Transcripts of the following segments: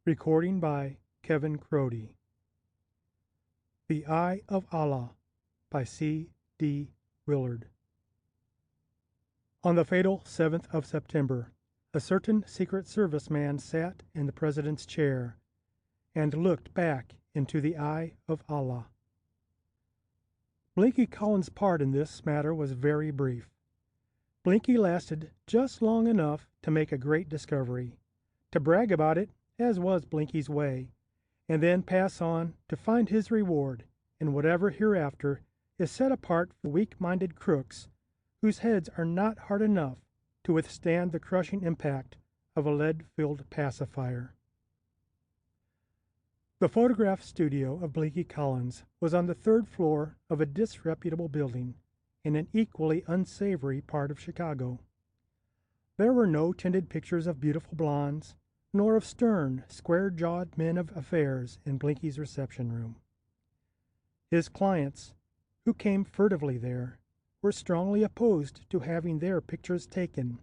Recording by Kevin Crody. The Eye of Allah by C. D. Willard. On the fatal 7th of September, a certain Secret Service man sat in the President's chair and looked back into the Eye of Allah. Blinky Collins' part in this matter was very brief. Blinky lasted just long enough to make a great discovery, to brag about it, as was Blinky's way, and then pass on to find his reward in whatever hereafter is set apart for weak-minded crooks whose heads are not hard enough to withstand the crushing impact of a lead-filled pacifier. The photograph studio of Blinky Collins was on the third floor of a disreputable building in an equally unsavory part of Chicago. There were no tinted pictures of beautiful blondes, nor of stern, square-jawed men of affairs in Blinky's reception room. His clients, who came furtively there, were strongly opposed to having their pictures taken.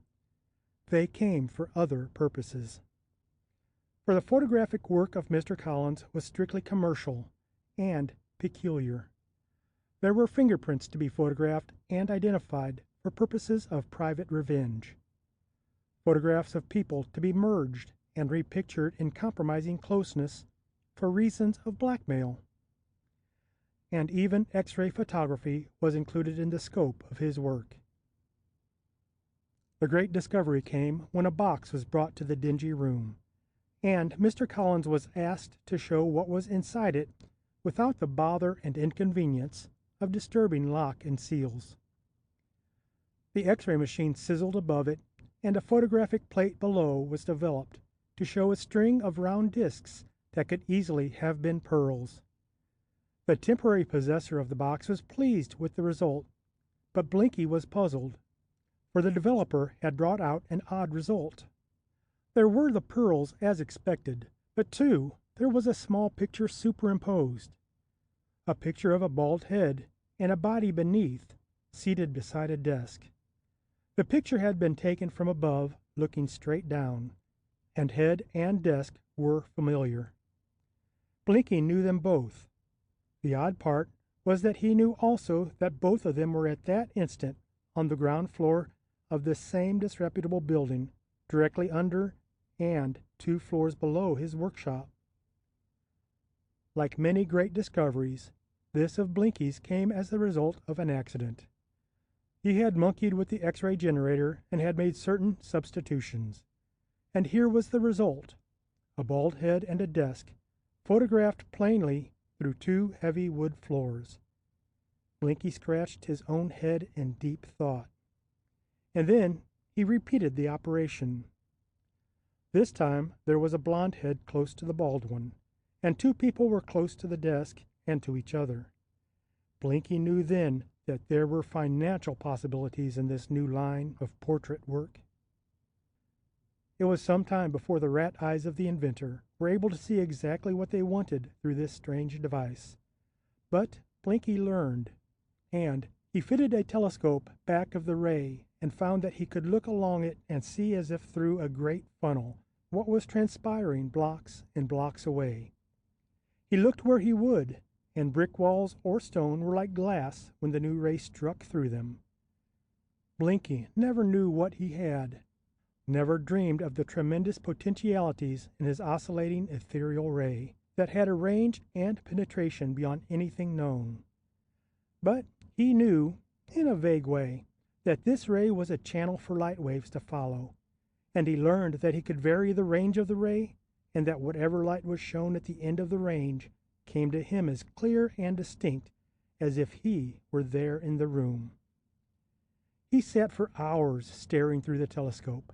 They came for other purposes. For the photographic work of Mr. Collins was strictly commercial and peculiar. There were fingerprints to be photographed and identified for purposes of private revenge. Photographs of people to be merged and repictured in compromising closeness for reasons of blackmail. And even X-ray photography was included in the scope of his work. The great discovery came when a box was brought to the dingy room, and Mr. Collins was asked to show what was inside it without the bother and inconvenience of disturbing lock and seals. The X-ray machine sizzled above it, and a photographic plate below was developed to show a string of round discs that could easily have been pearls. The temporary possessor of the box was pleased with the result, but Blinky was puzzled, for the developer had brought out an odd result. There were the pearls as expected, but too, there was a small picture superimposed, a picture of a bald head and a body beneath, seated beside a desk. The picture had been taken from above, looking straight down, and head and desk were familiar. Blinky knew them both. The odd part was that he knew also that both of them were at that instant on the ground floor of the same disreputable building, directly under and 2 floors below his workshop. Like many great discoveries, this of Blinky's came as the result of an accident. He had monkeyed with the X-ray generator and had made certain substitutions. And here was the result: a bald head and a desk, photographed plainly through 2 heavy wood floors. Blinky scratched his own head in deep thought. And then he repeated the operation. This time there was a blond head close to the bald one, and 2 people were close to the desk and to each other. Blinky knew then that there were financial possibilities in this new line of portrait work. It was some time before the rat eyes of the inventor were able to see exactly what they wanted through this strange device. But Blinky learned, and he fitted a telescope back of the ray and found that he could look along it and see as if through a great funnel what was transpiring blocks and blocks away. He looked where he would, and brick walls or stone were like glass when the new ray struck through them. Blinky never knew what he had, never dreamed of the tremendous potentialities in his oscillating ethereal ray that had a range and penetration beyond anything known. But he knew, in a vague way, that this ray was a channel for light waves to follow, and he learned that he could vary the range of the ray, and that whatever light was shown at the end of the range came to him as clear and distinct as if he were there in the room. He sat for hours staring through the telescope.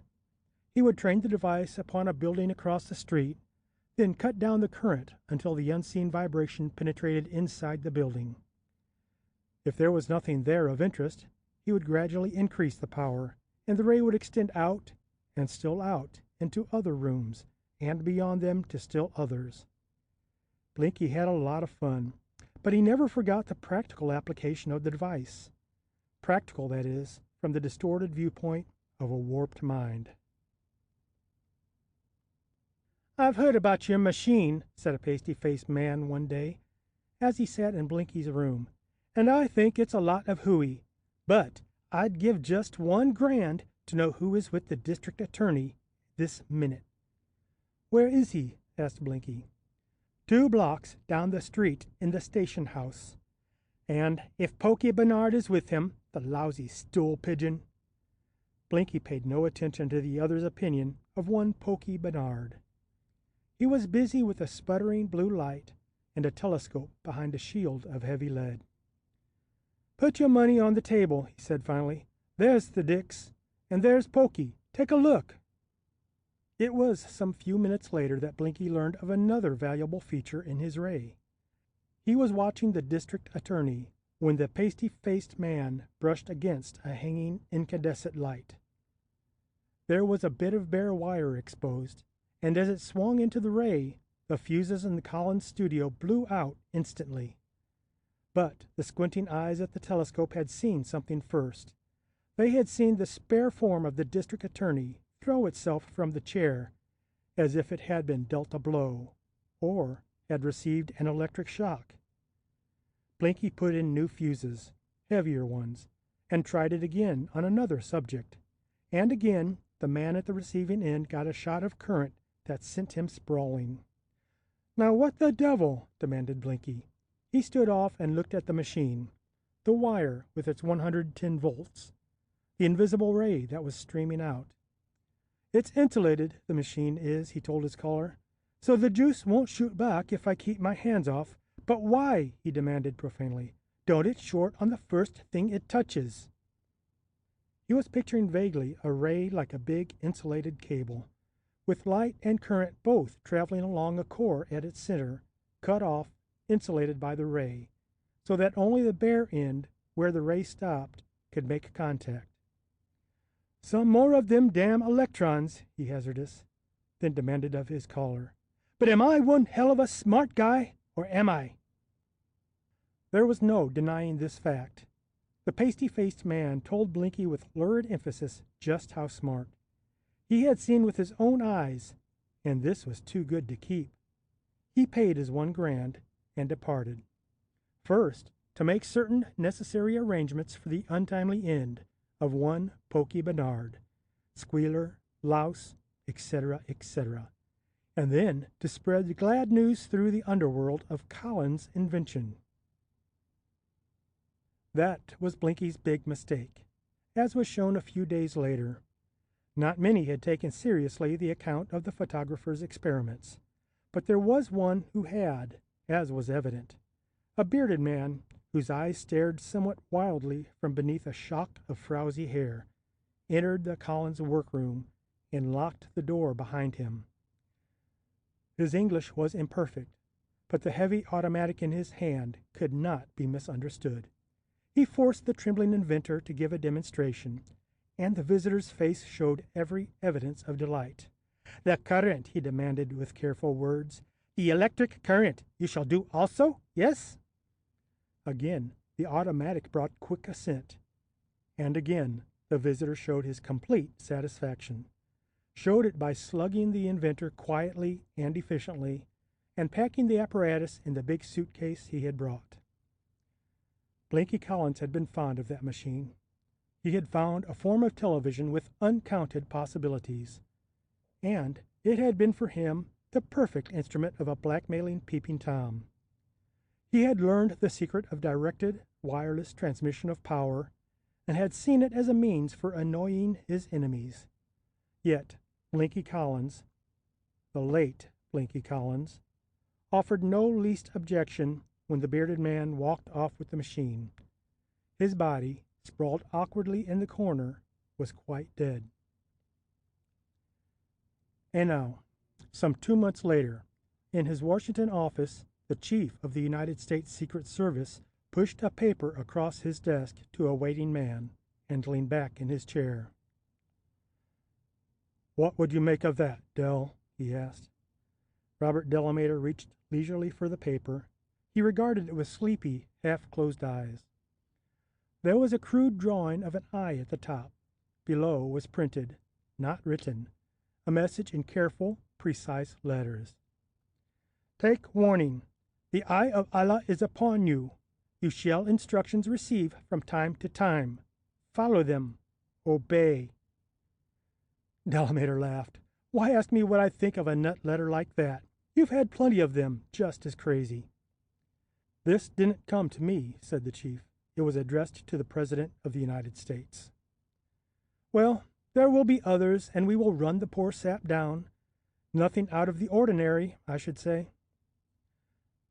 He would train the device upon a building across the street, then cut down the current until the unseen vibration penetrated inside the building. If there was nothing there of interest, he would gradually increase the power, and the ray would extend out and still out into other rooms, and beyond them to still others. Blinky had a lot of fun, but he never forgot the practical application of the device. Practical, that is, from the distorted viewpoint of a warped mind. "I've heard about your machine," said a pasty-faced man one day, as he sat in Blinky's room, "and I think it's a lot of hooey. But I'd give just $1,000 to know who is with the district attorney this minute." "Where is he?" asked Blinky. "2 blocks down the street in the station house. And if Pokey Bernard is with him, the lousy stool pigeon." Blinky paid no attention to the other's opinion of one Pokey Bernard. He was busy with a sputtering blue light and a telescope behind a shield of heavy lead. "Put your money on the table," he said finally. "There's the Dix, and there's Pokey. Take a look." It was some few minutes later that Blinky learned of another valuable feature in his ray. He was watching the district attorney when the pasty-faced man brushed against a hanging incandescent light. There was a bit of bare wire exposed, and as it swung into the ray, the fuses in the Collins studio blew out instantly. But the squinting eyes at the telescope had seen something first. They had seen the spare form of the district attorney throw itself from the chair as if it had been dealt a blow, or had received an electric shock. Blinky put in new fuses, heavier ones, and tried it again on another subject. And again the man at the receiving end got a shot of current that sent him sprawling. "Now what the devil?" demanded Blinky. He stood off and looked at the machine, the wire with its 110 volts, the invisible ray that was streaming out. "It's insulated, the machine is," he told his caller, "so the juice won't shoot back if I keep my hands off. But why?" he demanded profanely. "Don't it short on the first thing it touches?" He was picturing vaguely a ray like a big insulated cable, with light and current both traveling along a core at its center, cut off, insulated by the ray, so that only the bare end, where the ray stopped, could make contact. "Some more of them damn electrons," he hazarded, then demanded of his caller. "But am I one hell of a smart guy, or am I?" There was no denying this fact. The pasty-faced man told Blinky with lurid emphasis just how smart. He had seen with his own eyes, and this was too good to keep. He paid his $1,000 and departed. First, to make certain necessary arrangements for the untimely end of one Pokey Bernard, squealer, louse, etc., etc., and then to spread the glad news through the underworld of Collins' invention. That was Blinky's big mistake, as was shown a few days later. Not many had taken seriously the account of the photographer's experiments, but there was one who had, as was evident. A bearded man whose eyes stared somewhat wildly from beneath a shock of frowsy hair, entered the Collins workroom and locked the door behind him. His English was imperfect, but the heavy automatic in his hand could not be misunderstood. He forced the trembling inventor to give a demonstration, and the visitor's face showed every evidence of delight. "The current," he demanded with careful words. "The electric current you shall do also, yes?" Again, the automatic brought quick assent. And again, the visitor showed his complete satisfaction. Showed it by slugging the inventor quietly and efficiently, and packing the apparatus in the big suitcase he had brought. Blinky Collins had been fond of that machine. He had found a form of television with uncounted possibilities, and it had been for him the perfect instrument of a blackmailing peeping Tom. He had learned the secret of directed wireless transmission of power, and had seen it as a means for annoying his enemies. Yet Blinky Collins, the late Blinky Collins, offered no least objection when the bearded man walked off with the machine. His body, sprawled awkwardly in the corner, was quite dead. And now, some 2 months later, in his Washington office, the chief of the United States Secret Service pushed a paper across his desk to a waiting man and leaned back in his chair. "What would you make of that, Dell?" he asked. Robert Delamater reached leisurely for the paper. He regarded it with sleepy, half-closed eyes. There was a crude drawing of an eye at the top. Below was printed, not written, a message in careful, precise letters. Take warning. The eye of Allah is upon you. You shall instructions receive from time to time. Follow them. Obey. Delamater laughed. Why ask me what I think of a nut letter like that? You've had plenty of them, just as crazy. This didn't come to me, said the chief. It was addressed to the President of the United States. Well, there will be others, and we will run the poor sap down. Nothing out of the ordinary, I should say.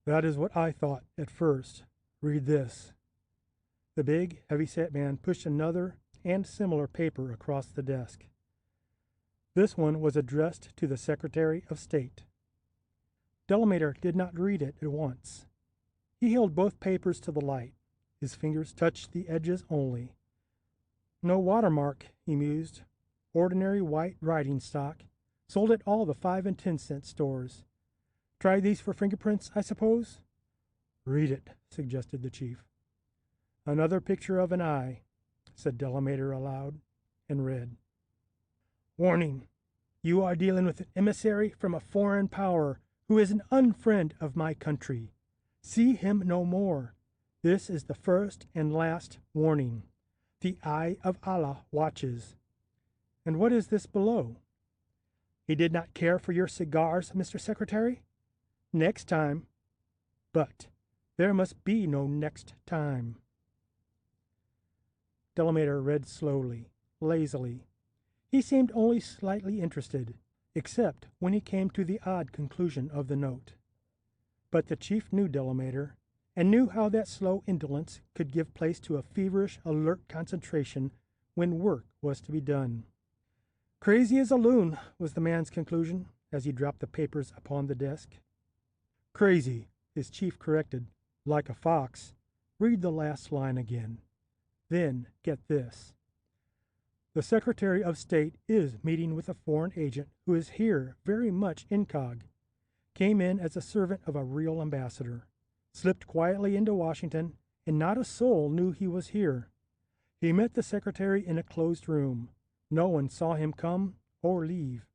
That is what I thought at first. Read this. The big, heavy-set man pushed another and similar paper across the desk. This one was addressed to the Secretary of State. Delamater did not read it at once. He held both papers to the light. His fingers touched the edges only. No watermark, he mused. Ordinary white writing stock, sold at all the 5 and 10 cent stores. Try these for fingerprints, I suppose? Read it, suggested the chief. Another picture of an eye, said Delamater aloud, and read. Warning. You are dealing with an emissary from a foreign power who is an unfriend of my country. See him no more. This is the first and last warning. The eye of Allah watches. And what is this below? He did not care for your cigars, Mr. Secretary? Next time. But there must be no next time. Delamater read slowly, lazily. He seemed only slightly interested, except when he came to the odd conclusion of the note. But the chief knew Delamater, and knew how that slow indolence could give place to a feverish, alert concentration when work was to be done. Crazy as a loon, was the man's conclusion, as he dropped the papers upon the desk. Crazy, his chief corrected, like a fox. Read the last line again. Then get this. The Secretary of State is meeting with a foreign agent who is here very much incog. Came in as a servant of a real ambassador. Slipped quietly into Washington, and not a soul knew he was here. He met the Secretary in a closed room. No one saw him come or leave.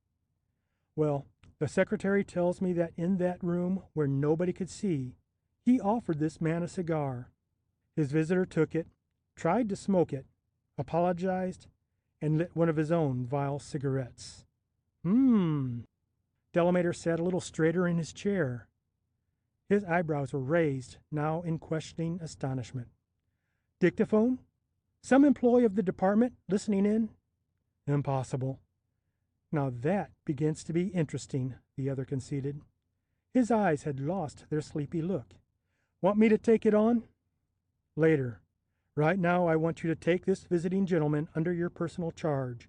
Well, the Secretary tells me that in that room where nobody could see, he offered this man a cigar. His visitor took it, tried to smoke it, apologized, and lit one of his own vile cigarettes. Delamater sat a little straighter in his chair. His eyebrows were raised, now in questioning astonishment. Dictaphone? Some employee of the department listening in? Impossible. Now that begins to be interesting, the other conceded. His eyes had lost their sleepy look. Want me to take it on? Later. Right now I want you to take this visiting gentleman under your personal charge.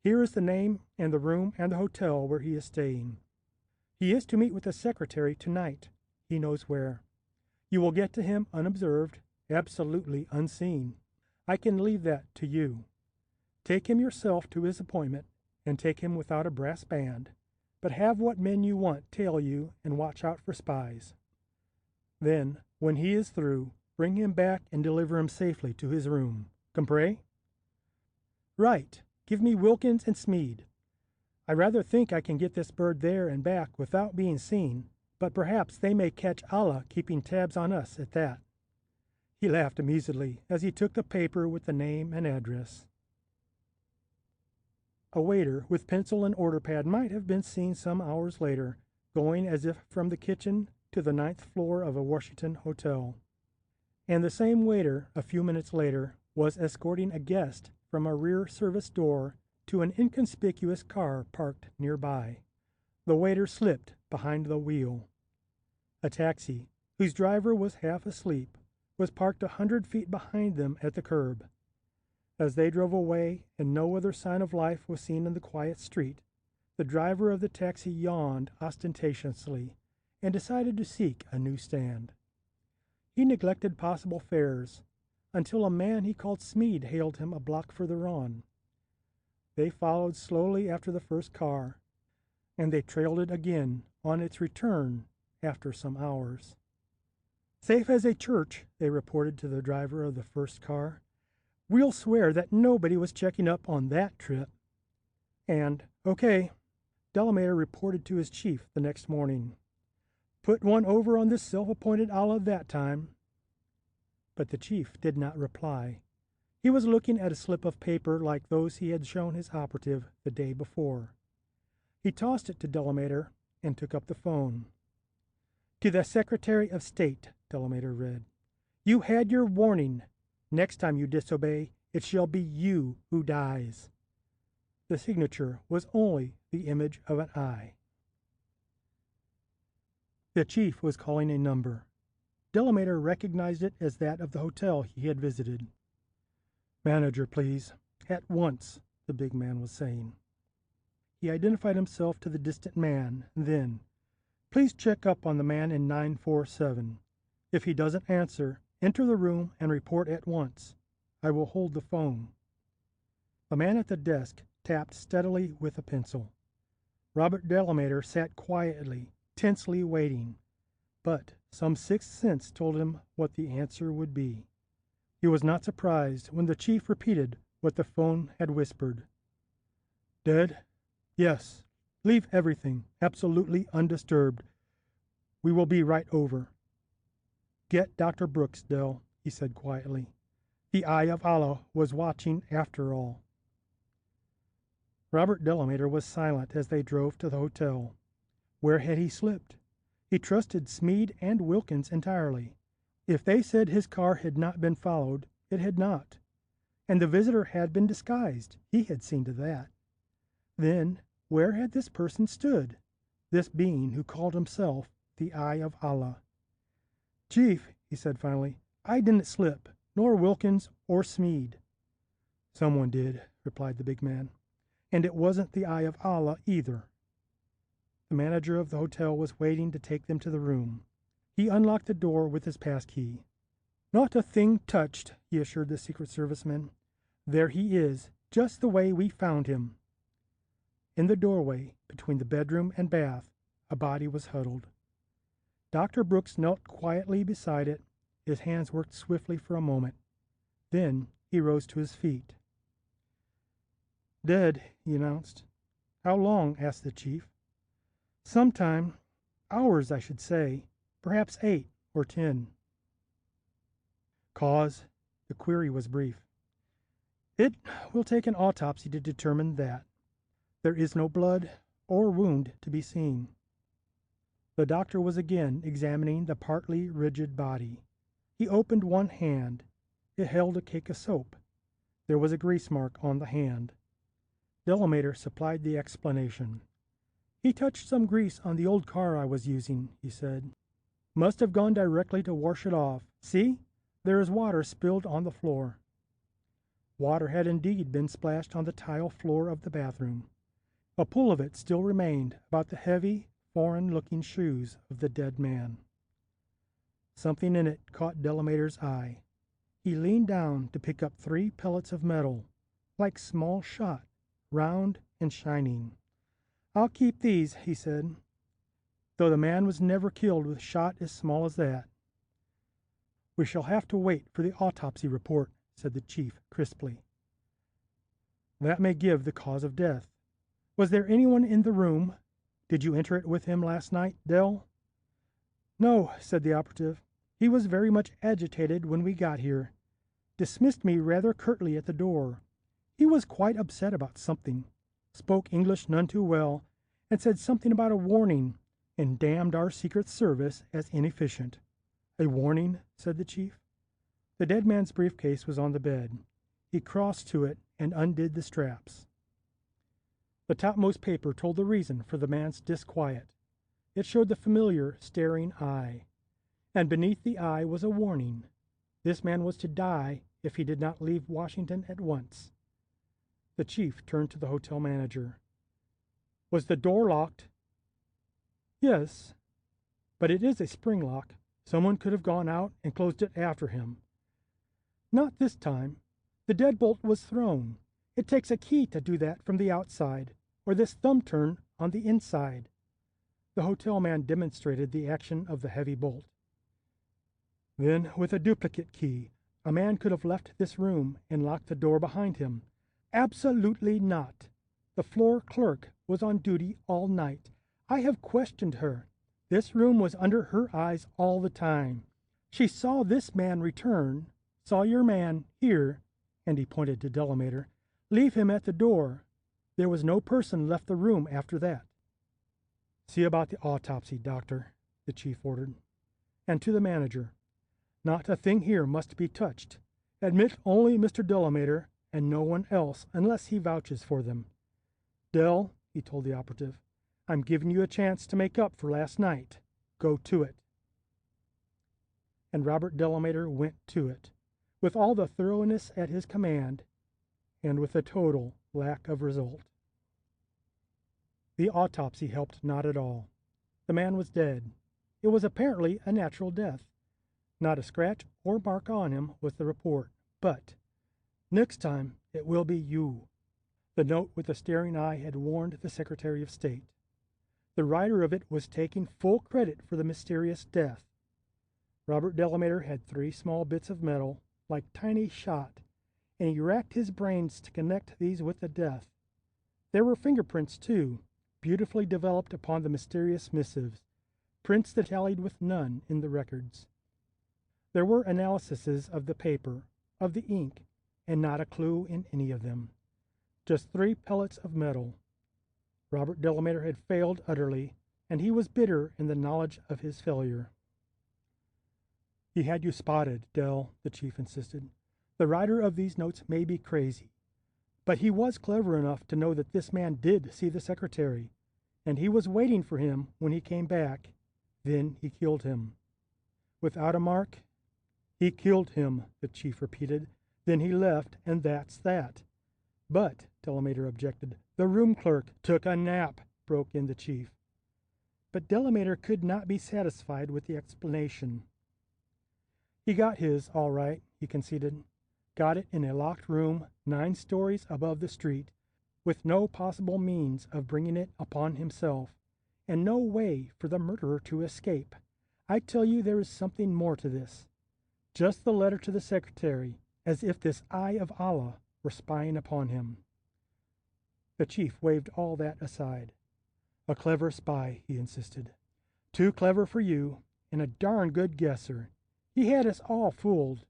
Here is the name and the room and the hotel where he is staying. He is to meet with the Secretary tonight. He knows where. You will get to him unobserved, absolutely unseen. I can leave that to you. Take him yourself to his appointment, and take him without a brass band, but have what men you want tail you and watch out for spies. Then, when he is through, bring him back and deliver him safely to his room. Compray? Right. Give me Wilkins and Smead. I rather think I can get this bird there and back without being seen, but perhaps they may catch Allah keeping tabs on us at that. He laughed amusedly as he took the paper with the name and address. A waiter with pencil and order pad might have been seen some hours later, going as if from the kitchen to the 9th floor of a Washington hotel. And the same waiter, a few minutes later, was escorting a guest from a rear service door to an inconspicuous car parked nearby. The waiter slipped behind the wheel. A taxi, whose driver was half asleep, was parked 100 feet behind them at the curb. As they drove away and no other sign of life was seen in the quiet street, the driver of the taxi yawned ostentatiously and decided to seek a new stand. He neglected possible fares until a man he called Smead hailed him a block further on. They followed slowly after the first car, and they trailed it again on its return after some hours. Safe as a church, they reported to the driver of the first car. We'll swear that nobody was checking up on that trip. And, okay, Delamater reported to his chief the next morning. "Put one over on this self-appointed Allah that time." But the chief did not reply. He was looking at a slip of paper like those he had shown his operative the day before. He tossed it to Delamater and took up the phone. "To the Secretary of State," Delamater read. "You had your warning. Next time you disobey, it shall be you who dies." The signature was only the image of an eye. The chief was calling a number. Delamater recognized it as that of the hotel he had visited. "Manager, please. At once," the big man was saying. He identified himself to the distant man, then, "Please check up on the man in 947. If he doesn't answer, enter the room and report at once. I will hold the phone." The man at the desk tapped steadily with a pencil. Robert Delamater sat quietly, tensely waiting, but some sixth sense told him what the answer would be. He was not surprised when the chief repeated what the phone had whispered. "Dead? Yes. Leave everything absolutely undisturbed. We will be right over." "Get Dr. Brooks, Del," he said quietly. "The Eye of Allah was watching after all." Robert Delamater was silent as they drove to the hotel. Where had he slipped? He trusted Smead and Wilkins entirely. If they said his car had not been followed, it had not. And the visitor had been disguised. He had seen to that. Then, where had this person stood? This being who called himself the Eye of Allah. "Chief," he said finally, "I didn't slip, nor Wilkins or Smead." "Someone did," replied the big man. "And it wasn't the Eye of Allah either." The manager of the hotel was waiting to take them to the room. He unlocked the door with his passkey. "Not a thing touched," he assured the Secret Service men. "There he is, just the way we found him." In the doorway, between the bedroom and bath, a body was huddled. Dr. Brooks knelt quietly beside it. His hands worked swiftly for a moment. Then he rose to his feet. "Dead," he announced. "How long?" asked the chief. "Some time. Hours, I should say. Perhaps 8 or 10. "Cause?" The query was brief. "It will take an autopsy to determine that. There is no blood or wound to be seen." The doctor was again examining the partly rigid body. He opened one hand. It held a cake of soap. There was a grease mark on the hand. Delamater supplied the explanation. "He touched some grease on the old car I was using," he said. "Must have gone directly to wash it off. See? There is water spilled on the floor." Water had indeed been splashed on the tile floor of the bathroom. A pool of it still remained about the heavy, foreign-looking shoes of the dead man. Something in it caught Delamater's eye. He leaned down to pick up 3 pellets of metal, like small shot, round and shining. "I'll keep these," he said, "though the man was never killed with shot as small as that." "We shall have to wait for the autopsy report," said the chief crisply. "That may give the cause of death. Was there anyone in the room? Did you enter it with him last night, Dell?" "No," said the operative. "He was very much agitated when we got here. Dismissed me rather curtly at the door. He was quite upset about something. Spoke English none too well, and said something about a warning, and damned our Secret Service as inefficient." "A warning?" said the chief. The dead man's briefcase was on the bed. He crossed to it and undid the straps. The topmost paper told the reason for the man's disquiet. It showed the familiar staring eye, and beneath the eye was a warning. This man was to die if he did not leave Washington at once. The chief turned to the hotel manager. "Was the door locked?" "Yes, but it is a spring lock. Someone could have gone out and closed it after him." "Not this time. The deadbolt was thrown. It takes a key to do that from the outside, or this thumb turn on the inside." The hotel man demonstrated the action of the heavy bolt. "Then, with a duplicate key, a man could have left this room and locked the door behind him." "Absolutely not. The floor clerk was on duty all night. I have questioned her. This room was under her eyes all the time. She saw this man return, saw your man here," and he pointed to Delamater, "leave him at the door. There was no person left the room after that." "See about the autopsy, doctor," the chief ordered. And to the manager, "Not a thing here must be touched. Admit only Mr. Delamater and no one else unless he vouches for them. Del," he told the operative, "I'm giving you a chance to make up for last night. Go to it." And Robert Delamater went to it, with all the thoroughness at his command, and with a total lack of result. The autopsy helped not at all. The man was dead. It was apparently a natural death. Not a scratch or mark on him was the report, but "Next time it will be you." The note with the staring eye had warned the Secretary of State. The writer of it was taking full credit for the mysterious death. Robert Delamater had 3 small bits of metal, like tiny shot, and he racked his brains to connect these with the death. There were fingerprints, too, beautifully developed upon the mysterious missives, prints that tallied with none in the records. There were analyses of the paper, of the ink, and not a clue in any of them. Just 3 pellets of metal. Robert Delamater had failed utterly, and he was bitter in the knowledge of his failure. "He had you spotted, Del," the chief insisted. "The writer of these notes may be crazy, but he was clever enough to know that this man did see the secretary, and he was waiting for him when he came back. Then he killed him." "Without a mark?" "He killed him," the chief repeated. "Then he left, and that's that." "But," Delamater objected, "the room clerk took a nap," broke in the chief. But Delamater could not be satisfied with the explanation. "He got his, all right," he conceded. "Got it in a locked room 9 stories above the street, with no possible means of bringing it upon himself, and no way for the murderer to escape. I tell you there is something more to this. Just the letter to the secretary, as if this eye of Allah were spying upon him." The chief waved all that aside. "A clever spy," he insisted. "Too clever for you, and a darn good guesser. He had us all fooled.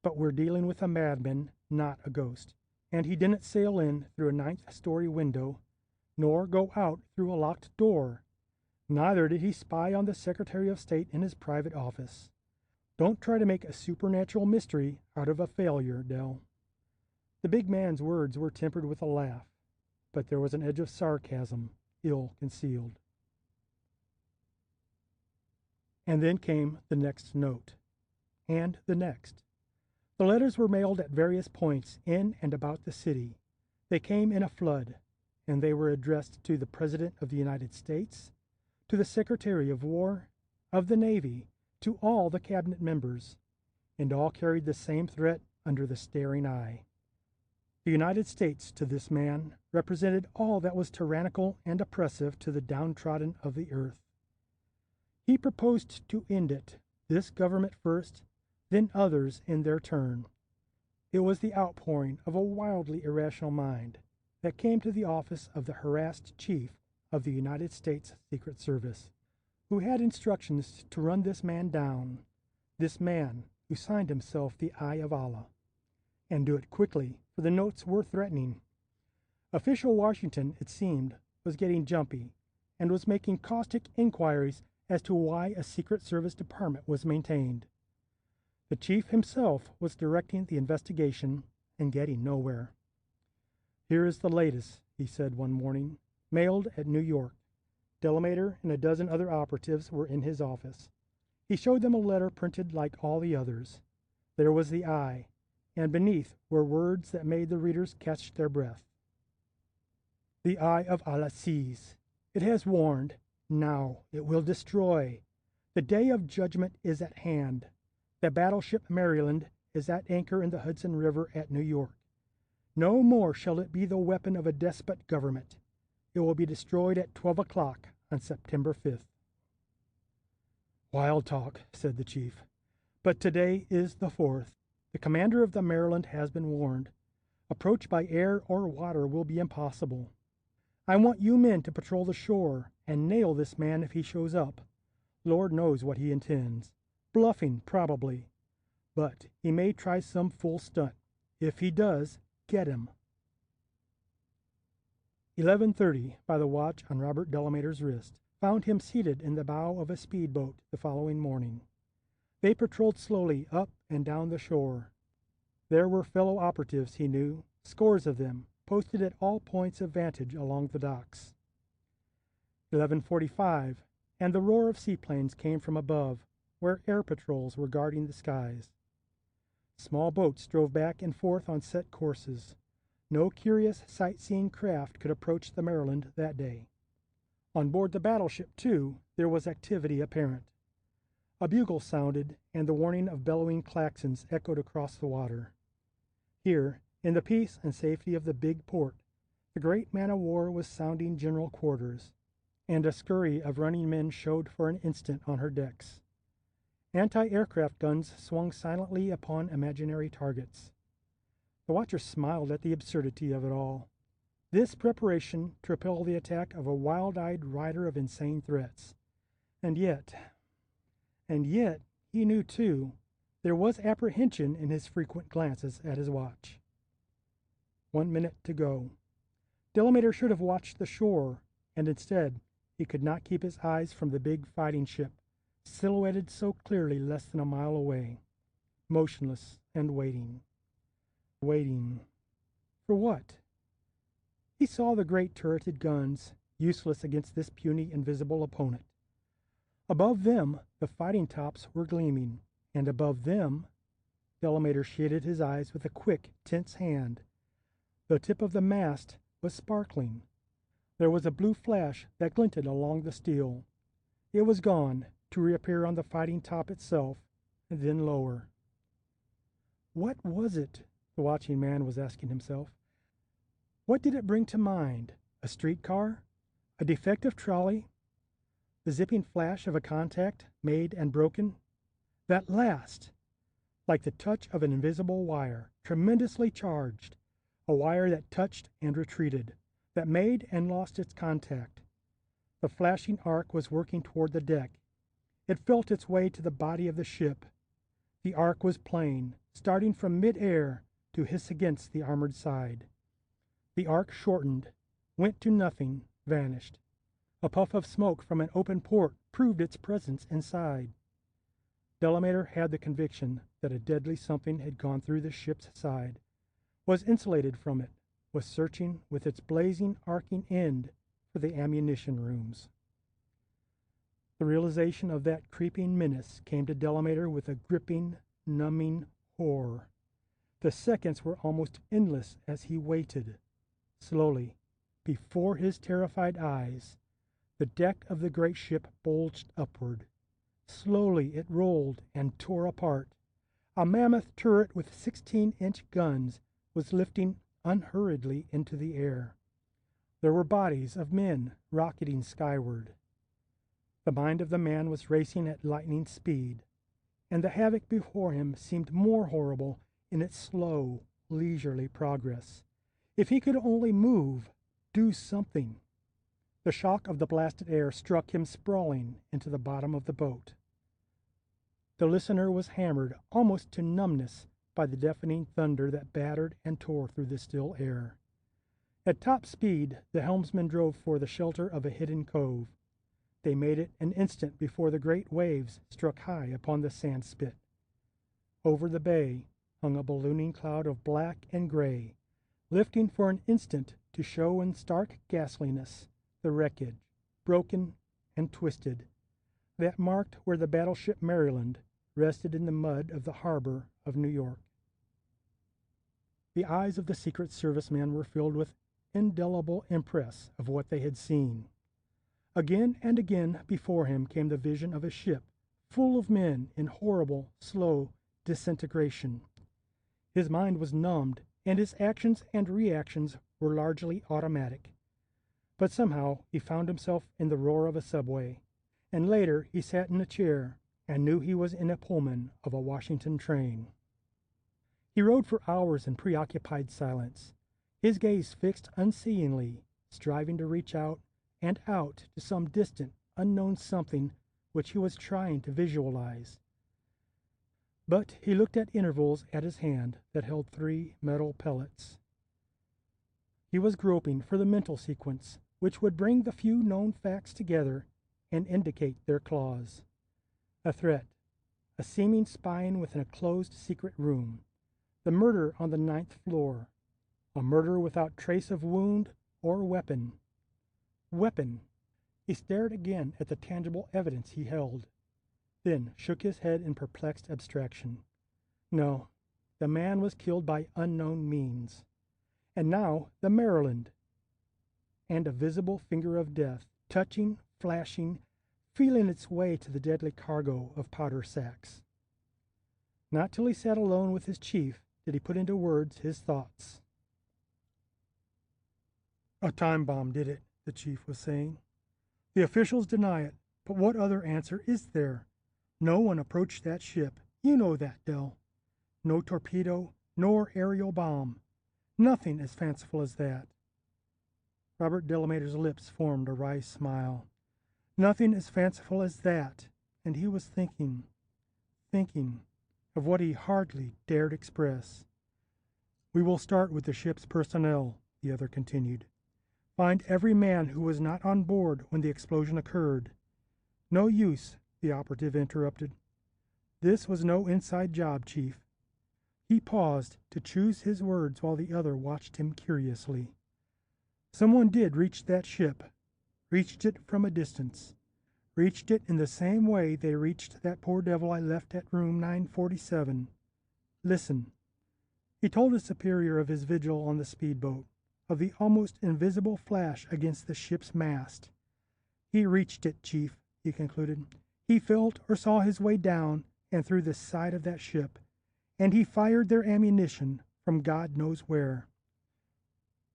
But we're dealing with a madman, not a ghost. And he didn't sail in through a 9th-story window, nor go out through a locked door. Neither did he spy on the Secretary of State in his private office. Don't try to make a supernatural mystery out of a failure, Del." The big man's words were tempered with a laugh, but there was an edge of sarcasm, ill concealed. And then came the next note, and the next. The letters were mailed at various points in and about the city. They came in a flood, and they were addressed to the President of the United States, to the Secretary of War, of the Navy, to all the cabinet members, and all carried the same threat under the staring eye. The United States, to this man, represented all that was tyrannical and oppressive to the downtrodden of the earth. He proposed to end it, this government first, then others in their turn. It was the outpouring of a wildly irrational mind that came to the office of the harassed chief of the United States Secret Service, who had instructions to run this man down, this man who signed himself the Eye of Allah, and do it quickly, for the notes were threatening. Official Washington, it seemed, was getting jumpy, and was making caustic inquiries as to why a Secret Service department was maintained. The chief himself was directing the investigation and getting nowhere. "Here is the latest," he said one morning, "mailed at New York." Delamater and a dozen other operatives were in his office. He showed them a letter printed like all the others. There was the eye, and beneath were words that made the readers catch their breath. "The Eye of Allah sees. It has warned. Now it will destroy. The day of judgment is at hand. The battleship Maryland is at anchor in the Hudson River at New York. No more shall it be the weapon of a despot government. It will be destroyed at 12 o'clock on September 5th. "Wild talk," said the chief. "But today is the 4th. The commander of the Maryland has been warned. Approach by air or water will be impossible. I want you men to patrol the shore and nail this man if he shows up. Lord knows what he intends. Bluffing, probably. But he may try some fool stunt. If he does, get him. 11:30, by the watch on Robert Delamater's wrist, found him seated in the bow of a speedboat the following morning. They patrolled slowly up and down the shore. There were fellow operatives, he knew, scores of them, posted at all points of vantage along the docks. 11:45, and the roar of seaplanes came from above, where air patrols were guarding the skies. Small boats drove back and forth on set courses. No curious sightseeing craft could approach the Maryland that day. On board the battleship, too, there was activity apparent. A bugle sounded, and the warning of bellowing claxons echoed across the water. Here, in the peace and safety of the big port, the great man-of-war was sounding general quarters, and a scurry of running men showed for an instant on her decks. Anti-aircraft guns swung silently upon imaginary targets. The watcher smiled at the absurdity of it all. This preparation to repel the attack of a wild-eyed rider of insane threats. And yet, he knew, too, there was apprehension in his frequent glances at his watch. 1 minute to go. Delamater should have watched the shore, and instead he could not keep his eyes from the big fighting ship, silhouetted so clearly less than a mile away, motionless and waiting. Waiting. For what? He saw the great turreted guns, useless against this puny, invisible opponent. Above them, the fighting tops were gleaming, and above them, Delamater shaded his eyes with a quick, tense hand. The tip of the mast was sparkling. There was a blue flash that glinted along the steel. It was gone, to reappear on the fighting top itself, and then lower. What was it? The watching man was asking himself. What did it bring to mind? A streetcar? A defective trolley? The zipping flash of a contact, made and broken? That last! Like the touch of an invisible wire, tremendously charged. A wire that touched and retreated, that made and lost its contact. The flashing arc was working toward the deck. It felt its way to the body of the ship. The arc was plain, starting from mid-air to hiss against the armored side. The arc shortened, went to nothing, vanished. A puff of smoke from an open port proved its presence inside. Delamater had the conviction that a deadly something had gone through the ship's side, was insulated from it, was searching with its blazing, arcing end for the ammunition rooms. The realization of that creeping menace came to Delamater with a gripping, numbing horror. The seconds were almost endless as he waited. Slowly, before his terrified eyes, the deck of the great ship bulged upward. Slowly it rolled and tore apart. A mammoth turret with 16-inch guns was lifting unhurriedly into the air. There were bodies of men rocketing skyward. The mind of the man was racing at lightning speed, and the havoc before him seemed more horrible in its slow, leisurely progress. If he could only move, do something. The shock of the blasted air struck him sprawling into the bottom of the boat. The listener was hammered almost to numbness by the deafening thunder that battered and tore through the still air. At top speed, the helmsman drove for the shelter of a hidden cove. They made it an instant before the great waves struck high upon the sand spit. Over the bay hung a ballooning cloud of black and gray, lifting for an instant to show in stark ghastliness the wreckage, broken and twisted, that marked where the battleship Maryland rested in the mud of the harbor of New York. The eyes of the Secret Service men were filled with indelible impress of what they had seen. Again and again before him came the vision of a ship full of men in horrible, slow disintegration. His mind was numbed, and his actions and reactions were largely automatic. But somehow he found himself in the roar of a subway, and later he sat in a chair and knew he was in a Pullman of a Washington train. He rode for hours in preoccupied silence, his gaze fixed unseeingly, striving to reach out and out to some distant, unknown something which he was trying to visualize. But he looked at intervals at his hand that held 3 metal pellets. He was groping for the mental sequence which would bring the few known facts together and indicate their clause. A threat, a seeming spying within a closed secret room, the murder on the 9th floor, a murder without trace of wound or weapon. Weapon! He stared again at the tangible evidence he held, then shook his head in perplexed abstraction. No, the man was killed by unknown means. And now the Maryland, and a visible finger of death, touching, flashing, feeling its way to the deadly cargo of powder sacks. Not till he sat alone with his chief did he put into words his thoughts. "A time bomb did it," the chief was saying. "The officials deny it, but what other answer is there? No one approached that ship. You know that, Dell. No torpedo, nor aerial bomb. Nothing as fanciful as that." Robert Delamater's lips formed a wry smile. Nothing as fanciful as that, and he was thinking of what he hardly dared express. "We will start with the ship's personnel," the other continued. "Find every man who was not on board when the explosion occurred." "No use," the operative interrupted. "This was no inside job, Chief." He paused to choose his words while the other watched him curiously. "Someone did reach that ship, reached it from a distance, reached it in the same way they reached that poor devil I left at room 947. Listen." He told his superior of his vigil on the speedboat, of the almost invisible flash against the ship's mast. "He reached it, Chief," he concluded. "He felt or saw his way down and through the side of that ship, and he fired their ammunition from God knows where."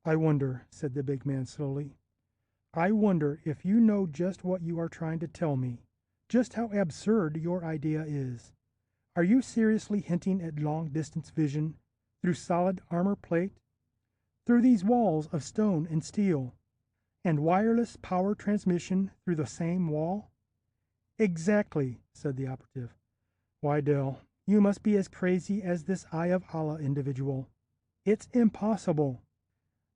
"I wonder," said the big man slowly, "I wonder if you know just what you are trying to tell me, just how absurd your idea is. Are you seriously hinting at long-distance vision through solid armor plate, through these walls of stone and steel, and wireless power transmission through the same wall?" "Exactly," said the operative. "Why, Dell, you must be as crazy as this Eye of Allah individual. It's impossible."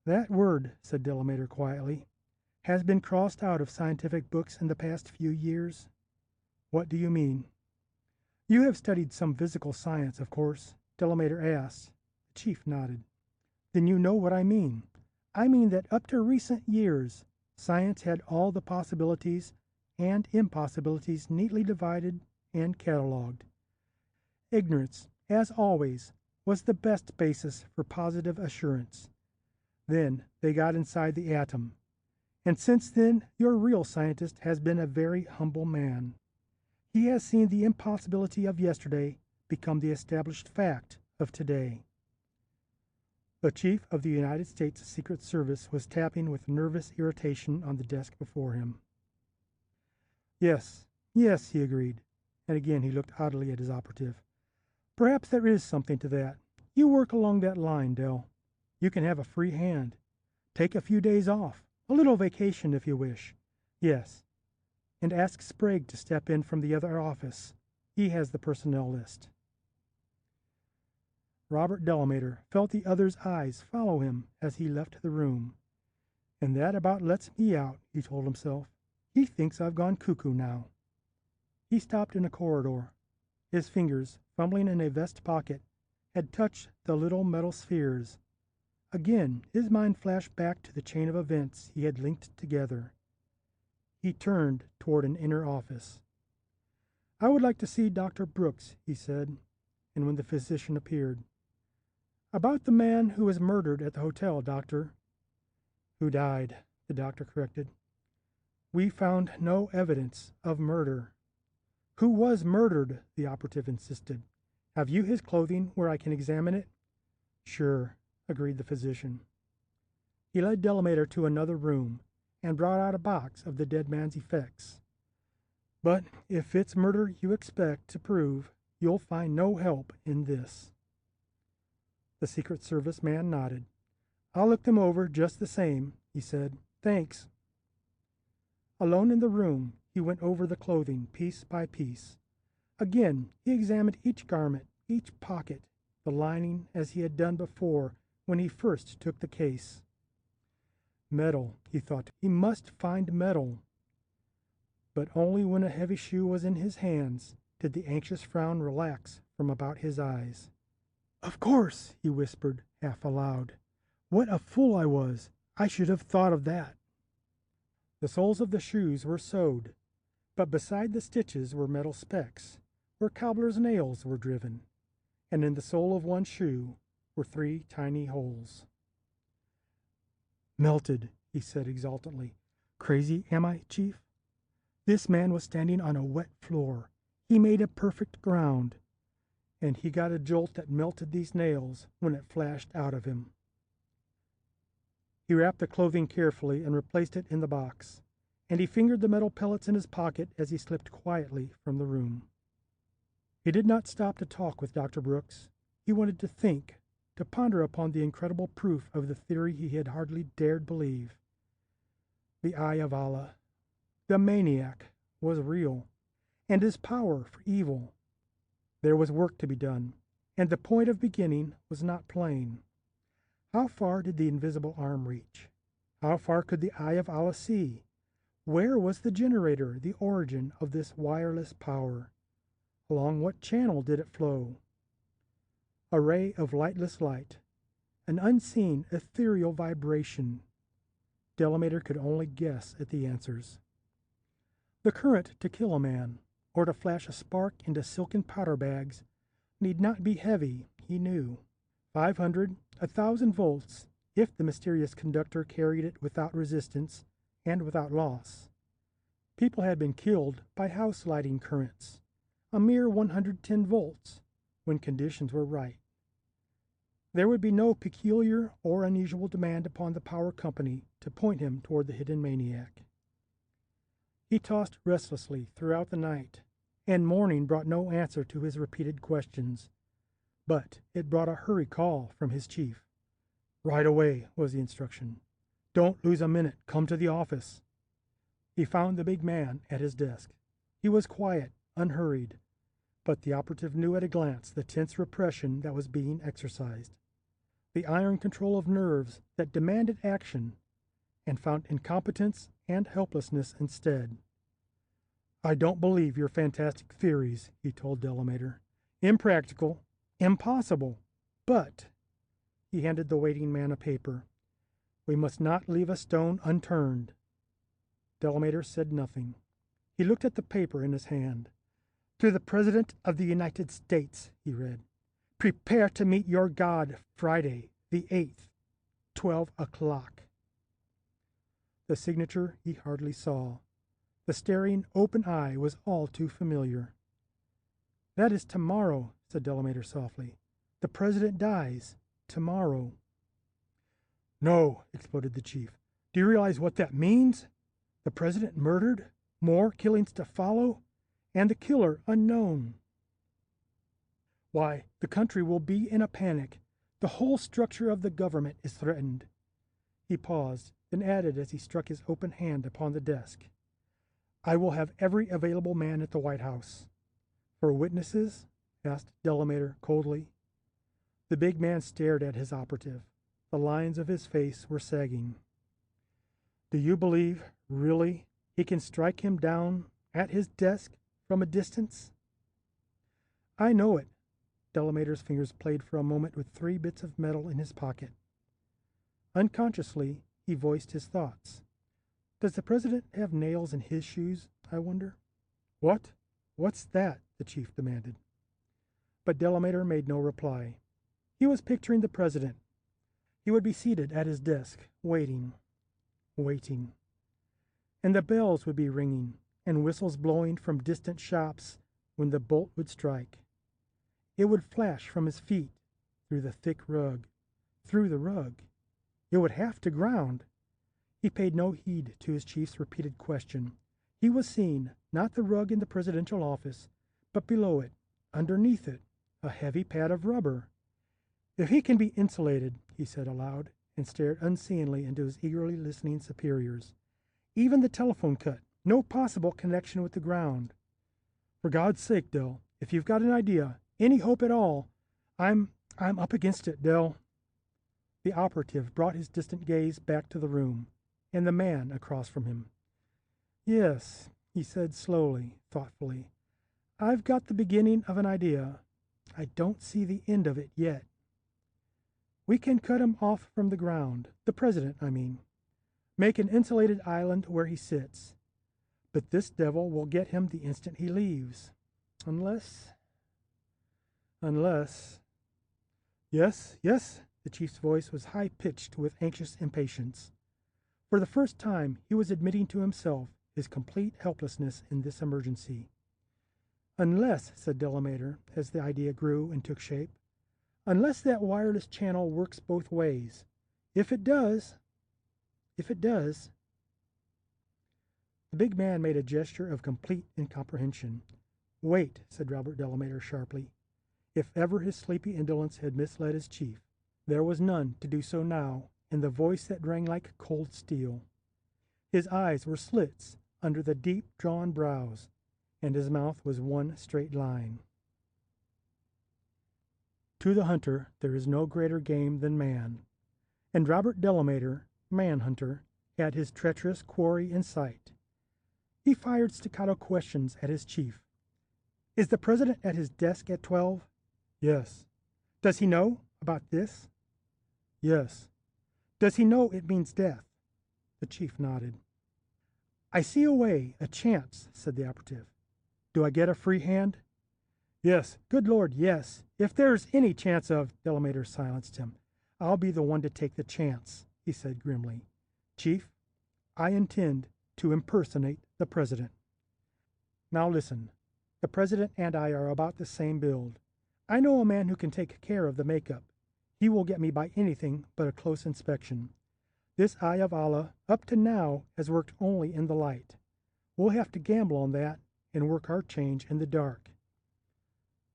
"That word," said Delamater quietly, "has been crossed out of scientific books in the past few years." "What do you mean?" "You have studied some physical science, of course?" Delamater asked. The chief nodded. "Then you know what I mean. I mean that up to recent years, science had all the possibilities and impossibilities neatly divided and catalogued. Ignorance, as always, was the best basis for positive assurance. Then they got inside the atom. And since then, your real scientist has been a very humble man. He has seen the impossibility of yesterday become the established fact of today." The chief of the United States Secret Service was tapping with nervous irritation on the desk before him. Yes, he agreed, and again he looked oddly at his operative. "Perhaps there is something to that. You work along that line, Dell. You can have a free hand. Take a few days off, a little vacation if you wish. Yes, and ask Sprague to step in from the other office. He has the personnel list." Robert Delamater felt the other's eyes follow him as he left the room. "And that about lets me out," he told himself. "He thinks I've gone cuckoo now." He stopped in a corridor. His fingers, fumbling in a vest pocket, had touched the little metal spheres. Again his mind flashed back to the chain of events he had linked together. He turned toward an inner office. "I would like to see Dr. Brooks," he said, and when the physician appeared. "About the man who was murdered at the hotel, Doctor." "Who died," the doctor corrected. "We found no evidence of murder." "Who was murdered?" the operative insisted. "Have you his clothing where I can examine it?" "Sure," agreed the physician. He led Delamater to another room and brought out a box of the dead man's effects. "But if it's murder you expect to prove, you'll find no help in this." The Secret Service man nodded. "I'll look them over just the same," he said. Thanks. Alone in the room, he went over the clothing piece by piece. Again, he examined each garment, each pocket, the lining, as he had done before when he first took the case. Metal, he thought. He must find metal. But only when a heavy shoe was in his hands did the anxious frown relax from about his eyes. "Of course," he whispered, half aloud. "What a fool I was! I should have thought of that." The soles of the shoes were sewed, but beside the stitches were metal specks, where cobbler's nails were driven, and in the sole of one shoe were 3 tiny holes. "Melted," he said exultantly. "Crazy, am I, Chief? This man was standing on a wet floor. He made a perfect ground. And he got a jolt that melted these nails when it flashed out of him." He wrapped the clothing carefully and replaced it in the box, and he fingered the metal pellets in his pocket as he slipped quietly from the room. He did not stop to talk with Dr. Brooks. He wanted to think, to ponder upon the incredible proof of the theory he had hardly dared believe. The eye of Allah, the maniac, was real, and his power for evil. There was work to be done, and the point of beginning was not plain. How far did the invisible arm reach? How far could the eye of Allah see? Where was the generator, the origin of this wireless power? Along what channel did it flow? A ray of lightless light, an unseen ethereal vibration. Delamater could only guess at the answers. The current to kill a man, or to flash a spark into silken powder bags, need not be heavy, he knew. 500, 1,000 volts, if the mysterious conductor carried it without resistance and without loss. People had been killed by house lighting currents, a mere 110 volts, when conditions were right. There would be no peculiar or unusual demand upon the power company to point him toward the hidden maniac. He tossed restlessly throughout the night, and morning brought no answer to his repeated questions. But it brought a hurry call from his chief. "Right away," was the instruction. "Don't lose a minute. Come to the office." He found the big man at his desk. He was quiet, unhurried, but the operative knew at a glance the tense repression that was being exercised, the iron control of nerves that demanded action and found incompetence and helplessness instead. "I don't believe your fantastic theories," he told Delamater. "Impractical. Impossible. But," he handed the waiting man a paper, "we must not leave a stone unturned." Delamater said nothing. He looked at the paper in his hand. "To the President of the United States," he read. "Prepare to meet your God Friday, the 8th, 12 o'clock. The signature he hardly saw. The staring, open eye was all too familiar. "That is tomorrow," said Delamater softly. "The President dies tomorrow." "No," exploded the chief. "Do you realize what that means? The President murdered, more killings to follow, and the killer unknown. Why, the country will be in a panic. The whole structure of the government is threatened." He paused, then added as he struck his open hand upon the desk, "I will have every available man at the White House." "For witnesses?" asked Delamater coldly. The big man stared at his operative. The lines of his face were sagging. "Do you believe, really, he can strike him down at his desk from a distance?" "I know it." Delamater's fingers played for a moment with 3 bits of metal in his pocket. Unconsciously, he voiced his thoughts. "Does the President have nails in his shoes, I wonder?" "What? What's that?" the chief demanded. But Delamater made no reply. He was picturing the President. He would be seated at his desk, waiting. And the bells would be ringing, and whistles blowing from distant shops when the bolt would strike. It would flash from his feet, through the thick rug, through the rug. It would have to ground. He paid no heed to his chief's repeated question. He was seeing, not the rug in the presidential office, but below it, underneath it, a heavy pad of rubber. "If he can be insulated," he said aloud, and stared unseeingly into his eagerly listening superiors. "Even the telephone cut. No possible connection with the ground. For God's sake, Dell, if you've got an idea, any hope at all, I'm up against it, Dell." The operative brought his distant gaze back to the room, and the man across from him. "Yes," he said slowly, thoughtfully. "I've got the beginning of an idea. I don't see the end of it yet. We can cut him off from the ground, the president, I mean. Make an insulated island where he sits. But this devil will get him the instant he leaves. Unless... Yes, yes, the chief's voice was high-pitched with anxious impatience. For the first time, he was admitting to himself his complete helplessness in this emergency. "Unless," said Delamater, as the idea grew and took shape, "unless that wireless channel works both ways. If it does... The big man made a gesture of complete incomprehension. "Wait," said Robert Delamater sharply. If ever his sleepy indolence had misled his chief, there was none to do so now in the voice that rang like cold steel. His eyes were slits under the deep-drawn brows, and his mouth was one straight line. To the hunter there is no greater game than man, and Robert Delamater, man-hunter, had his treacherous quarry in sight. He fired staccato questions at his chief. "Is the president at his desk at 12? "Yes." "Does he know about this?" "Yes." "Does he know it means death?" The chief nodded. "I see a way, a chance," said the operative. "Do I get a free hand?" "Yes, good Lord, yes. If there's any chance of—" Delamater silenced him. "I'll be the one to take the chance," he said grimly. "Chief, I intend to impersonate the president. Now listen, the president and I are about the same build. I know a man who can take care of the makeup. He will get me by anything but a close inspection. This Eye of Allah, up to now, has worked only in the light. We'll have to gamble on that and work our change in the dark.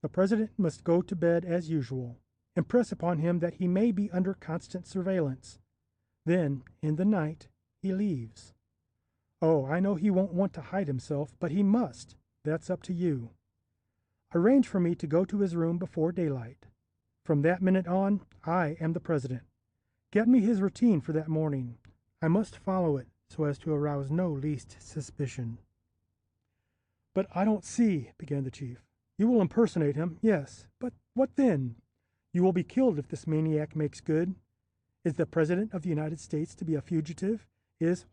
The president must go to bed as usual. Impress upon him that he may be under constant surveillance. Then, in the night, he leaves. Oh, I know he won't want to hide himself, but he must. That's up to you. Arrange for me to go to his room before daylight. From that minute on, I am the president. Get me his routine for that morning. I must follow it so as to arouse no least suspicion." "But I don't see," began the chief. "You will impersonate him, yes, but what then? You will be killed if this maniac makes good. Is the president of the United States to be a fugitive?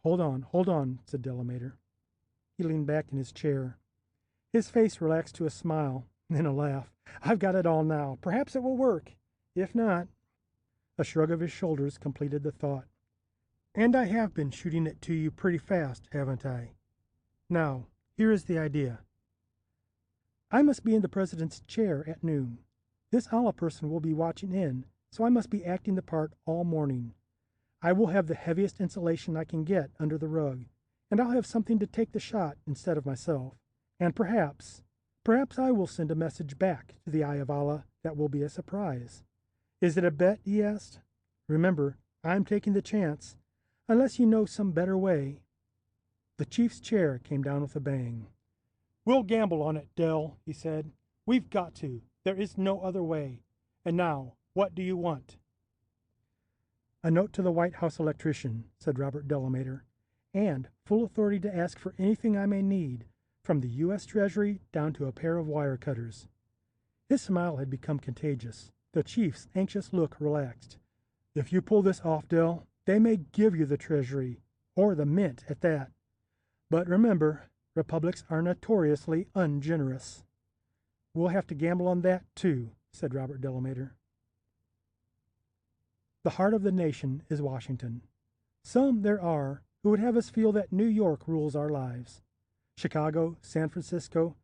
Hold on, said Delamater. He leaned back in his chair. His face relaxed to a smile, then a laugh. "I've got it all now. Perhaps it will work. If not—" A shrug of his shoulders completed the thought. "And I have been shooting it to you pretty fast, haven't I? Now, here is the idea. I must be in the president's chair at noon. This Allah person will be watching in, so I must be acting the part all morning. I will have the heaviest insulation I can get under the rug, and I'll have something to take the shot instead of myself. And perhaps I will send a message back to the Eye of Allah that will be a surprise. Is it a bet?" he asked. "Remember, I'm taking the chance, unless you know some better way." The chief's chair came down with a bang. "We'll gamble on it, Dell," he said. "We've got to. There is no other way. And now, what do you want?" "A note to the White House electrician," said Robert Delamater, "and full authority to ask for anything I may need, from the U.S. Treasury down to a pair of wire cutters." His smile had become contagious. The chief's anxious look relaxed. "If you pull this off, Dell, they may give you the Treasury, or the Mint at that. But remember, republics are notoriously ungenerous." "We'll have to gamble on that, too," said Robert Delamater. The heart of the nation is Washington. Some there are who would have us feel that New York rules our lives. Chicago, San Francisco,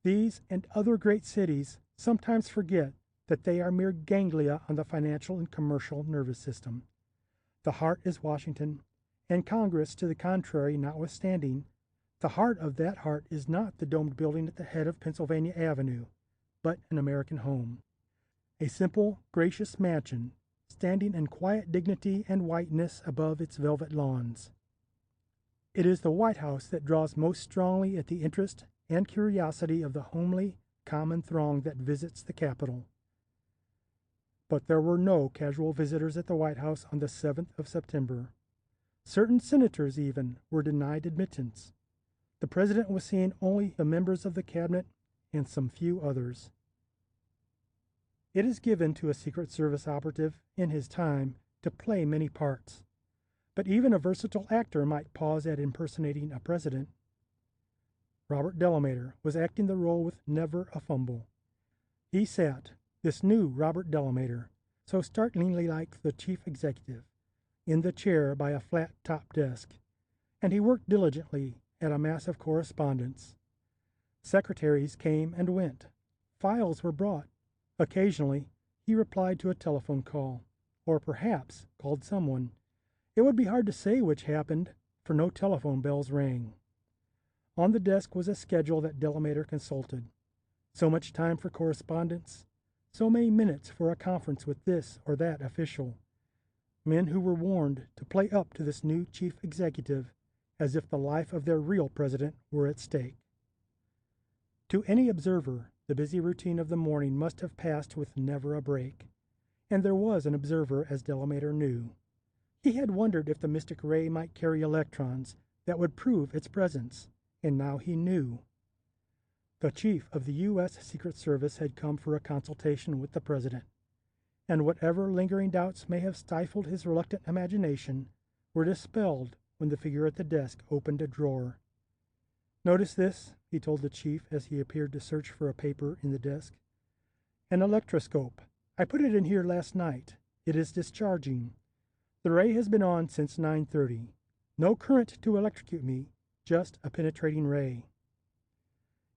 these and other great cities sometimes forget that they are mere ganglia on the financial and commercial nervous system. The heart is Washington, and Congress, to the contrary notwithstanding, the heart of that heart is not the domed building at the head of Pennsylvania Avenue, but an American home. A simple, gracious mansion standing in quiet dignity and whiteness above its velvet lawns. It is the White House that draws most strongly at the interest and curiosity of the homely, common throng that visits the Capitol. But there were no casual visitors at the White House on the 7th of September. Certain senators, even, were denied admittance. The president was seeing only the members of the cabinet and some few others. It is given to a Secret Service operative in his time to play many parts, but even a versatile actor might pause at impersonating a president. Robert Delamater was acting the role with never a fumble. He sat, this new Robert Delamater, so startlingly like the chief executive, in the chair by a flat-top desk, and he worked diligently at a mass of correspondence. Secretaries came and went. Files were brought. Occasionally, he replied to a telephone call, or perhaps called someone. It would be hard to say which happened, for no telephone bells rang. On the desk was a schedule that Delamater consulted. So much time for correspondence, so many minutes for a conference with this or that official. Men who were warned to play up to this new chief executive as if the life of their real president were at stake. To any observer, the busy routine of the morning must have passed with never a break. And there was an observer, as Delamater knew. He had wondered if the mystic ray might carry electrons that would prove its presence, and now he knew. The chief of the U.S. Secret Service had come for a consultation with the president, and whatever lingering doubts may have stifled his reluctant imagination were dispelled when the figure at the desk opened a drawer. "Notice this," he told the chief as he appeared to search for a paper in the desk. "An electroscope. I put it in here last night. It is discharging. The ray has been on since 9:30. No current to electrocute me, just a penetrating ray."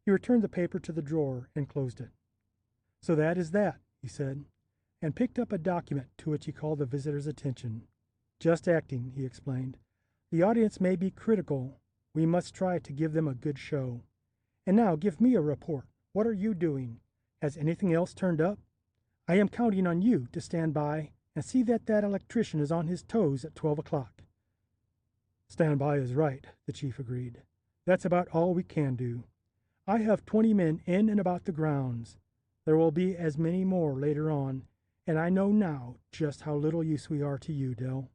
He returned the paper to the drawer and closed it. "So that is that," he said, and picked up a document to which he called the visitor's attention. "Just acting," he explained. "The audience may be critical. We must try to give them a good show. And now give me a report. What are you doing? Has anything else turned up? I am counting on you to stand by and see that that electrician is on his toes at 12 o'clock. "Stand by is right," the chief agreed. "That's about all we can do. I have 20 men in and about the grounds. There will be as many more later on, and I know now just how little use we are to you, Del."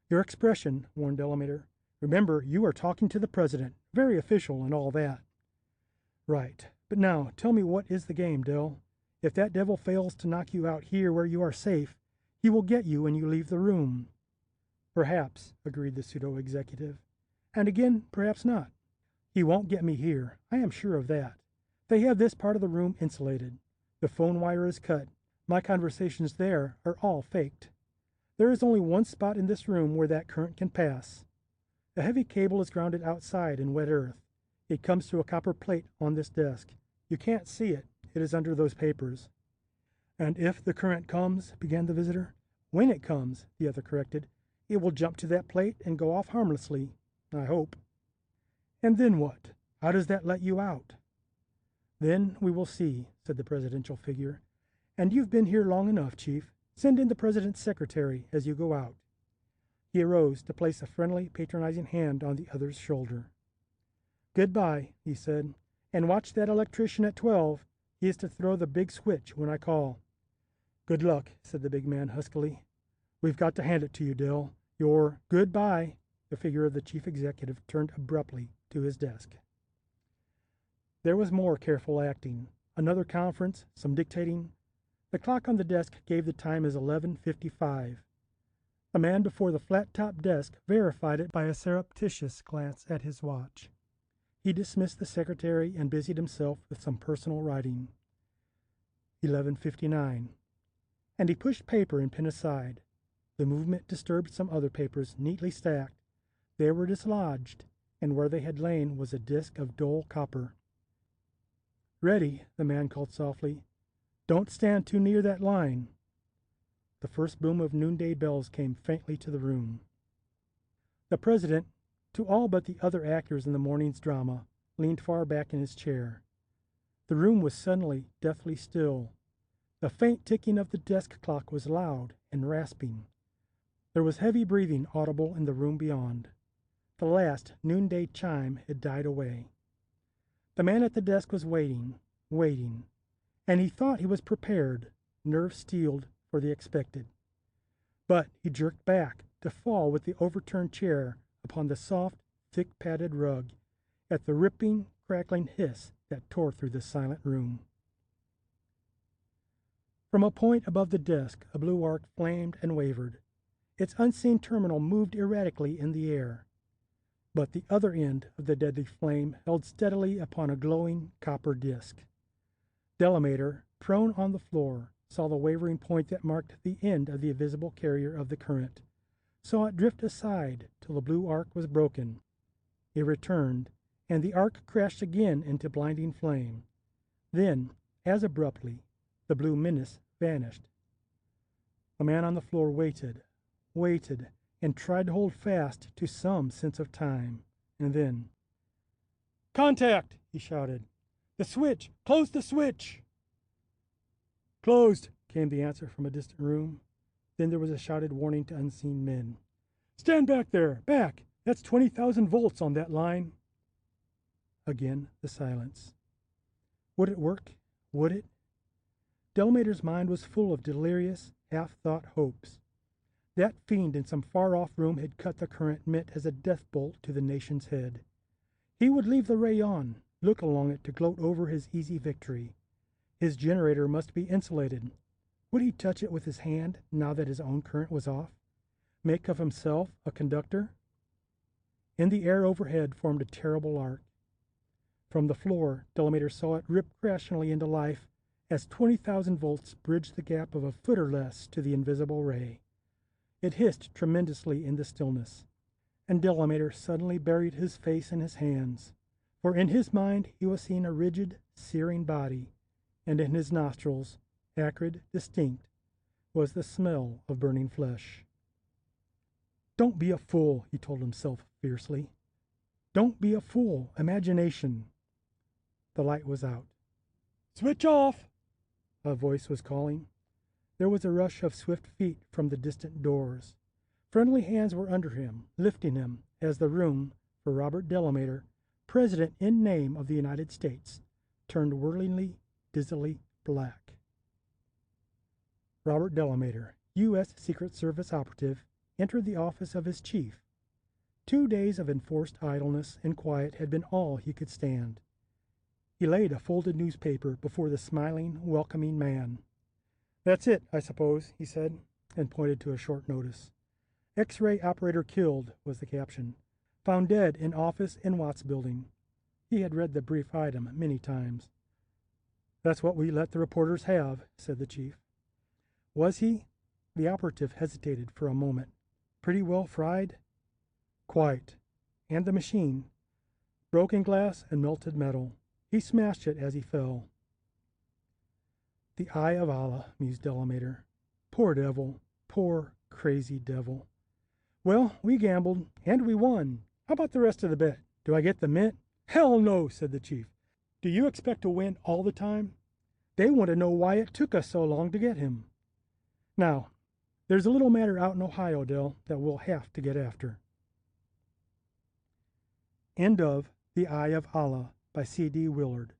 "Your expression," warned Delamater. "Remember, you are talking to the president, very official and all that." "Right. But now, tell me, what is the game, Del? If that devil fails to knock you out here where you are safe, he will get you when you leave the room." "Perhaps," agreed the pseudo-executive. "And again, perhaps not. He won't get me here. I am sure of that. They have this part of the room insulated. The phone wire is cut. My conversations there are all faked. There is only one spot in this room where that current can pass. A heavy cable is grounded outside in wet earth. It comes through a copper plate on this desk. You can't see it. It is under those papers." "And if the current comes," began the visitor. "When it comes," the other corrected, "it will jump to that plate and go off harmlessly, I hope." "And then what? How does that let you out?" "Then we will see," said the presidential figure. "And you've been here long enough, Chief. Send in the president's secretary as you go out." He arose to place a friendly, patronizing hand on the other's shoulder. "Goodbye," he said, "and watch that electrician at 12. He is to throw the big switch when I call." "Good luck," said the big man huskily. "We've got to hand it to you, Dill. Your goodbye." The figure of the chief executive turned abruptly to his desk. There was more careful acting. Another conference, some dictating. The clock on the desk gave the time as 11:55. The man before the flat-top desk verified it by a surreptitious glance at his watch. He dismissed the secretary and busied himself with some personal writing. 11:59. And he pushed paper and pen aside. The movement disturbed some other papers neatly stacked. They were dislodged, and where they had lain was a disk of dull copper. "Ready," the man called softly. "Don't stand too near that line." The first boom of noonday bells came faintly to the room. The president, to all but the other actors in the morning's drama, leaned far back in his chair. The room was suddenly deathly still. The faint ticking of the desk clock was loud and rasping. There was heavy breathing audible in the room beyond. The last noonday chime had died away. The man at the desk was waiting, and he thought he was prepared, nerve-steeled for the expected. But he jerked back to fall with the overturned chair upon the soft, thick-padded rug at the ripping, crackling hiss that tore through the silent room. From a point above the desk, a blue arc flamed and wavered. Its unseen terminal moved erratically in the air, but the other end of the deadly flame held steadily upon a glowing copper disc. Delamater, prone on the floor, saw the wavering point that marked the end of the invisible carrier of the current, saw it drift aside till the blue arc was broken. It returned, and the arc crashed again into blinding flame. Then, as abruptly, the blue menace vanished. The man on the floor waited, and tried to hold fast to some sense of time. And then, "Contact!" he shouted. "The switch! Close the switch!" "Closed," came the answer from a distant room. Then there was a shouted warning to unseen men. "Stand back there! Back! That's 20,000 volts on that line." Again the silence. Would it work? Would it? Delamater's mind was full of delirious, half-thought hopes. That fiend in some far-off room had cut the current meant as a death bolt to the nation's head. He would leave the ray on, look along it to gloat over his easy victory. His generator must be insulated. Would he touch it with his hand now that his own current was off? Make of himself a conductor? In the air overhead formed a terrible arc. From the floor, Delamater saw it rip crashingly into life as 20,000 volts bridged the gap of a foot or less to the invisible ray. It hissed tremendously in the stillness, and Delamater suddenly buried his face in his hands, for in his mind he was seeing a rigid, searing body, and in his nostrils, acrid, distinct, was the smell of burning flesh. "Don't be a fool," he told himself fiercely. "Don't be a fool. Imagination." The light was out. "Switch off!" a voice was calling. There was a rush of swift feet from the distant doors. Friendly hands were under him, lifting him, as the room, for Robert Delamater, President in name of the United States, turned whirlingly, dizzily black. Robert Delamater, U.S. Secret Service operative, entered the office of his chief. 2 days of enforced idleness and quiet had been all he could stand. He laid a folded newspaper before the smiling, welcoming man. "That's it, I suppose," he said, and pointed to a short notice. "X-ray operator killed," was the caption. "Found dead in office in Watts building." He had read the brief item many times. "That's what we let the reporters have," said the chief. "Was he?" The operative hesitated for a moment. "Pretty well fried?" "Quite. And the machine. Broken glass and melted metal. He smashed it as he fell." "The eye of Allah," mused Delamater. "Poor devil. Poor, crazy devil. Well, we gambled, and we won. How about the rest of the bet? Do I get the mint?" "Hell no," said the chief. "Do you expect to win all the time? They want to know why it took us so long to get him. Now, there's a little matter out in Ohio, Del, that we'll have to get after." End of The Eye of Allah by C.D. Willard.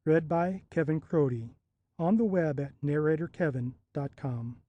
Read by Kevin Crody. On the web at narratorkevin.com.